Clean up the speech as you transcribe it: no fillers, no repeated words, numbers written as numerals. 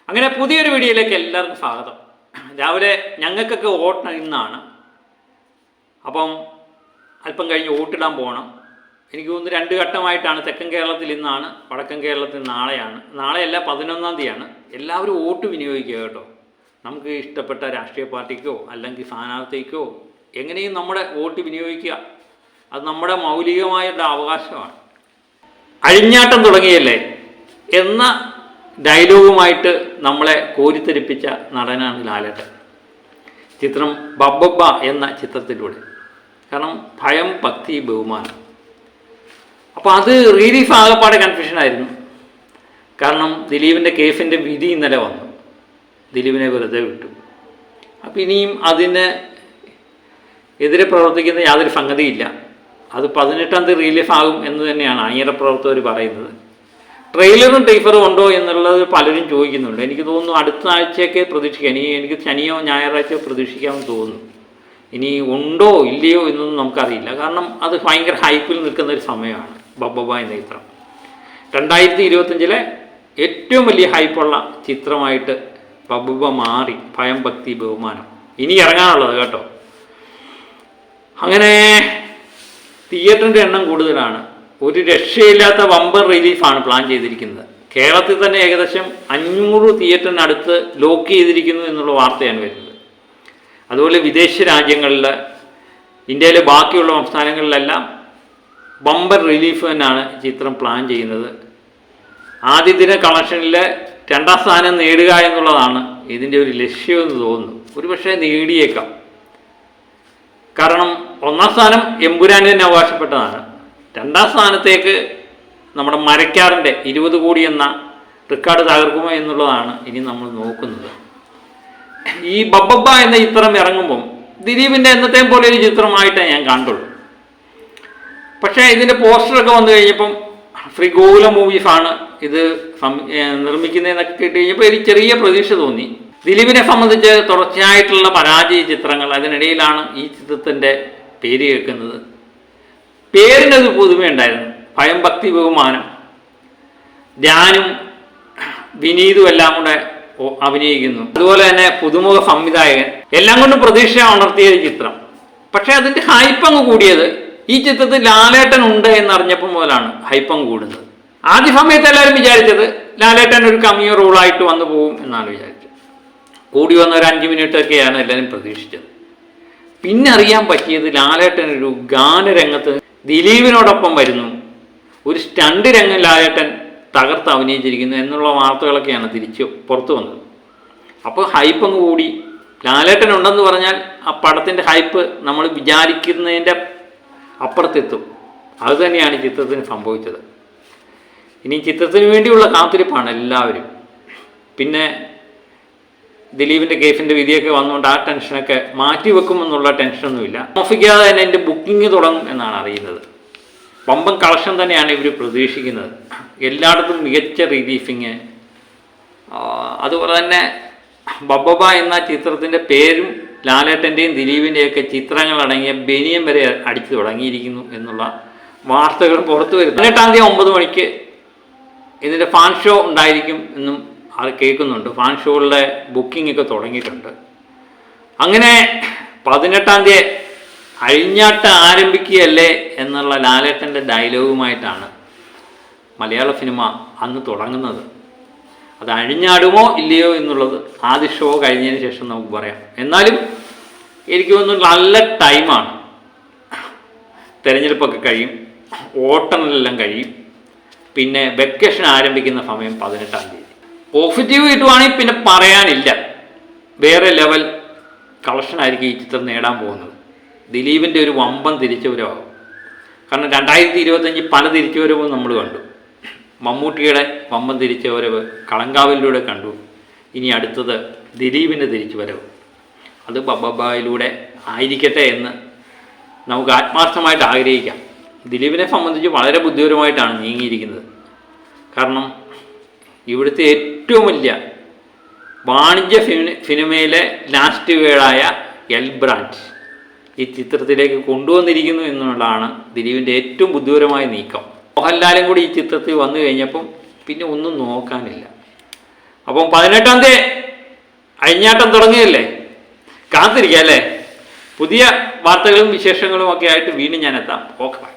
അങ്ങനെ പുതിയൊരു വീഡിയോയിലേക്ക് എല്ലാവർക്കും സ്വാഗതം. രാവിലെ ഞങ്ങൾക്കൊക്കെ വോട്ട് ഇന്നാണ്. അപ്പം അല്പം കഴിഞ്ഞ് വോട്ടിടാൻ പോകണം. എനിക്ക് തോന്നുന്നു 2 ഘട്ടമായിട്ടാണ്. തെക്കൻ കേരളത്തിൽ ഇന്നാണ്, വടക്കൻ കേരളത്തിൽ നാളെയാണ്. നാളെയല്ല, 11-ാം തീയതിയാണ്. എല്ലാവരും വോട്ട് വിനിയോഗിക്കുക കേട്ടോ. നമുക്ക് ഇഷ്ടപ്പെട്ട രാഷ്ട്രീയ പാർട്ടിക്കോ അല്ലെങ്കിൽ സ്ഥാനാർത്ഥിക്കോ എങ്ങനെയും നമ്മുടെ വോട്ട് വിനിയോഗിക്കുക. അത് നമ്മുടെ മൗലികമായുള്ള അവകാശമാണ്. അഴിഞ്ഞാട്ടം തുടങ്ങിയല്ലേ എന്ന ഡയലോഗുമായിട്ട് നമ്മളെ കോരിത്തെരിപ്പിച്ച നടനാണ് ലാലേട്ടൻ. ചിത്രം ബബ്ബബ്ബ എന്ന ചിത്രത്തിലൂടെ. കാരണം ഭയം, ഭക്തി, ബഹുമാനം. അപ്പോൾ അത് റിലീഫ് ആകപ്പാടെ കൺഫ്യൂഷനായിരുന്നു. കാരണം ദിലീപിൻ്റെ കേസിൻ്റെ വിധി ഇന്നലെ വന്നു. ദിലീപിനെ വെറുതെ വിട്ടു. അപ്പോൾ ഇനിയും അതിന് എതിരെ പ്രവർത്തിക്കുന്ന യാതൊരു സംഗതിയില്ല. അത് 18-ാം തീയതി റിലീഫ് ആകും എന്ന് തന്നെയാണ് അണിയറ പ്രവർത്തകർ പറയുന്നത്. ട്രെയിലറും ടീസറും ഉണ്ടോ എന്നുള്ളത് പലരും ചോദിക്കുന്നുണ്ട്. എനിക്ക് തോന്നുന്നു അടുത്ത ആഴ്ചയൊക്കെ പ്രതീക്ഷിക്കാം. എനിക്ക് ശനിയോ ഞായറാഴ്ചയോ പ്രതീക്ഷിക്കാമെന്ന് തോന്നുന്നു. ഇനി ഉണ്ടോ ഇല്ലയോ എന്നൊന്നും നമുക്കറിയില്ല. കാരണം അത് ഭയങ്കര ഹൈപ്പിൽ നിൽക്കുന്ന ഒരു സമയമാണ് ബബ്ബബ്ബ എന്ന ചിത്രം. 2025-ലെ ഏറ്റവും വലിയ ഹൈപ്പുള്ള ചിത്രമായിട്ട് ബബ്ബബ്ബ മാറി. ഭയം, ഭക്തി, ബഹുമാനം ഇനി ഇറങ്ങാനുള്ളത് കേട്ടോ. അങ്ങനെ തിയേറ്ററിൻ്റെ എണ്ണം കൂടുതലാണ്. ഒരു രക്ഷയില്ലാത്ത വമ്പർ റിലീഫാണ് പ്ലാൻ ചെയ്തിരിക്കുന്നത്. കേരളത്തിൽ തന്നെ ഏകദേശം 500 തിയേറ്ററിനടുത്ത് ലോക്ക് ചെയ്തിരിക്കുന്നു എന്നുള്ള വാർത്തയാണ് വരുന്നത്. അതുപോലെ വിദേശ രാജ്യങ്ങളിൽ, ഇന്ത്യയിലെ ബാക്കിയുള്ള സംസ്ഥാനങ്ങളിലെല്ലാം വമ്പർ റിലീഫ് തന്നെയാണ് ചിത്രം പ്ലാൻ ചെയ്യുന്നത്. ആദ്യ ദിന കളക്ഷനിൽ 2-ാം സ്ഥാനം നേടുക എന്നുള്ളതാണ് ഇതിൻ്റെ ഒരു ലക്ഷ്യമെന്ന് തോന്നുന്നു. ഒരുപക്ഷെ നേടിയേക്കാം. കാരണം 1-ാം സ്ഥാനം എമ്പുരാന് തന്നെ അവകാശപ്പെട്ടതാണ്. 2-ാം സ്ഥാനത്തേക്ക് നമ്മുടെ മരക്കാറിൻ്റെ 20 കോടി എന്ന റെക്കോർഡ് തകർക്കുമോ എന്നുള്ളതാണ് ഇനി നമ്മൾ നോക്കുന്നത്. ഈ ബബ്ബബ്ബ എന്ന ചിത്രം ഇറങ്ങുമ്പം ദിലീപിൻ്റെ എന്നത്തെയും പോലെ ഒരു ചിത്രമായിട്ടേ ഞാൻ കണ്ടുള്ളൂ. പക്ഷേ ഇതിൻ്റെ പോസ്റ്ററൊക്കെ വന്നു കഴിഞ്ഞപ്പം ശ്രീ ഗോകുലം മൂവീസാണ് ഇത് നിർമ്മിക്കുന്നതെന്നൊക്കെ കേട്ട് കഴിഞ്ഞപ്പോൾ എനിക്ക് ചെറിയ പ്രതീക്ഷ തോന്നി. ദിലീപിനെ സംബന്ധിച്ച് തുടർച്ചയായിട്ടുള്ള പരാജയ ചിത്രങ്ങൾ, അതിനിടയിലാണ് ഈ ചിത്രത്തിൻ്റെ പേര് കേൾക്കുന്നത്. പേരിനൊരു പുതുമയുണ്ടായിരുന്നു. ഭയം, ഭക്തി, ബഹുമാനം. ധ്യാനും വിനീതും എല്ലാം കൂടെ അഭിനയിക്കുന്നു. അതുപോലെ തന്നെ പുതുമുഖ സംവിധായകൻ. എല്ലാം കൊണ്ടും പ്രതീക്ഷ ഉണർത്തിയ ഒരു ചിത്രം. പക്ഷെ അതിൻ്റെ ഹൈപ്പങ്ങ് കൂടിയത് ഈ ചിത്രത്തിൽ ലാലേട്ടൻ ഉണ്ട് എന്നറിഞ്ഞപ്പോൾ മുതലാണ് ഹൈപ്പങ്ങ് കൂടുന്നത്. ആദ്യ സമയത്ത് എല്ലാവരും വിചാരിച്ചത് ലാലേട്ടൻ ഒരു കമ്മിയോ റോളായിട്ട് വന്നു പോകും എന്നാണ് വിചാരിച്ചത്. കൂടി വന്ന ഒരു 5 മിനിറ്റൊക്കെയാണ് എല്ലാവരും പ്രതീക്ഷിച്ചത്. പിന്നെ അറിയാൻ പറ്റിയത് ലാലേട്ടൻ ഒരു ഗാനരംഗത്ത് ദിലീപിനോടൊപ്പം വരുന്നു. ഒരു സ്റ്റണ്ട് രംഗം ലാലേട്ടൻ തകർത്ത് അഭിനയിച്ചിരിക്കുന്നു എന്നുള്ള വാർത്തകളൊക്കെയാണ് തിരിച്ച് പുറത്തു വന്നത്. അപ്പോൾ ഹൈപ്പങ്ങ് കൂടി. ലാലേട്ടൻ ഉണ്ടെന്ന് പറഞ്ഞാൽ ആ പടത്തിൻ്റെ ഹൈപ്പ് നമ്മൾ വിചാരിക്കുന്നതിൻ്റെ അപ്പുറത്തെത്തും. അതുതന്നെയാണ് ചിത്രത്തിന് സംഭവിച്ചത്. ഇനി ചിത്രത്തിന് വേണ്ടിയുള്ള കാത്തിരിപ്പാണ് എല്ലാവരും. പിന്നെ ദിലീപിൻ്റെ കേസിൻ്റെ വിധിയൊക്കെ വന്നുകൊണ്ട് ആ ടെൻഷനൊക്കെ മാറ്റി വെക്കുമെന്നുള്ള ടെൻഷനൊന്നുമില്ല. താമസിക്കാതെ തന്നെ എൻ്റെ ബുക്കിംഗ് തുടങ്ങും എന്നാണ് അറിയുന്നത്. വമ്പൻ കളക്ഷൻ തന്നെയാണ് ഇവർ പ്രതീക്ഷിക്കുന്നത്. എല്ലായിടത്തും മികച്ച റിലീഫിങ്. അതുപോലെ തന്നെ ബബ്ബബ്ബ എന്ന ചിത്രത്തിൻ്റെ പേരും ലാലേട്ടൻ്റെയും ദിലീപിൻ്റെയൊക്കെ ചിത്രങ്ങളടങ്ങിയ ബനിയം വരെ അടിച്ചു തുടങ്ങിയിരിക്കുന്നു എന്നുള്ള വാർത്തകൾ പുറത്തു വരും. 18-ാം തീയതി 9 മണിക്ക് ഇതിൻ്റെ ഫാൻ ഷോ ഉണ്ടായിരിക്കും എന്നും അത് കേൾക്കുന്നുണ്ട്. ഫാൻ ഷോകളുടെ ബുക്കിംഗ് ഒക്കെ തുടങ്ങിയിട്ടുണ്ട്. അങ്ങനെ 18-ാം തീയതി അഴിഞ്ഞാട്ട് ആരംഭിക്കുകയല്ലേ എന്നുള്ള ലാലേട്ടൻ്റെ ഡയലോഗുമായിട്ടാണ് മലയാള സിനിമ അന്ന് തുടങ്ങുന്നത്. അത് അഴിഞ്ഞാടുമോ ഇല്ലയോ എന്നുള്ളത് ആദ്യ ഷോ കഴിഞ്ഞതിന് ശേഷം നമുക്ക് പറയാം. എന്നാലും എനിക്ക് തോന്നുന്നു നല്ല ടൈമാണ്. തിരഞ്ഞെടുപ്പൊക്കെ കഴിയും, വോട്ടെണ്ണെല്ലാം കഴിയും. പിന്നെ വെക്കേഷൻ ആരംഭിക്കുന്ന സമയം 18-ാം തീയതി. പോസിറ്റീവ് കിട്ടുവാണെങ്കിൽ പിന്നെ പറയാനില്ല. വേറെ ലെവൽ കളക്ഷനായിരിക്കും ഈ ചിത്രം നേടാൻ പോകുന്നത്. ദിലീപിൻ്റെ ഒരു വമ്പൻ തിരിച്ചുവരവാകും. കാരണം 2025 പല തിരിച്ചുവരവും നമ്മൾ കണ്ടു. മമ്മൂട്ടിയുടെ വമ്പൻ തിരിച്ചുവരവ് കളങ്കാവിലൂടെ കണ്ടു. ഇനി അടുത്തത് ദിലീപിൻ്റെ തിരിച്ചുവരവ്. അത് ബബ്ബബ്ബയിലൂടെ ആയിരിക്കട്ടെ എന്ന് നമുക്ക് ആത്മാർത്ഥമായിട്ട് ആഗ്രഹിക്കാം. ദിലീപിനെ സംബന്ധിച്ച് വളരെ ബുദ്ധിപരമായിട്ടാണ് നീങ്ങിയിരിക്കുന്നത്. കാരണം ഇവിടുത്തെ ഏറ്റവും വലിയ വാണിജ്യ സിനിമയിലെ ലാസ്റ്റ് വേളായ എൽ ബ്രാൻഡ് ഈ ചിത്രത്തിലേക്ക് കൊണ്ടുവന്നിരിക്കുന്നു എന്നുള്ളതാണ് ദിലീപിൻ്റെ ഏറ്റവും ബുദ്ധിപരമായ നീക്കം. മോഹൻലാലും കൂടി ഈ ചിത്രത്തിൽ വന്നു കഴിഞ്ഞപ്പം പിന്നെ ഒന്നും നോക്കാനില്ല. അപ്പം 18-ാം തീയതി അഴിഞ്ഞാട്ടം തുടങ്ങിയല്ലേ, കാത്തിരിക്കാം അല്ലേ. പുതിയ വാർത്തകളും വിശേഷങ്ങളും ഒക്കെ ആയിട്ട് വീണ്ടും ഞാൻ എത്താം. Okay, by.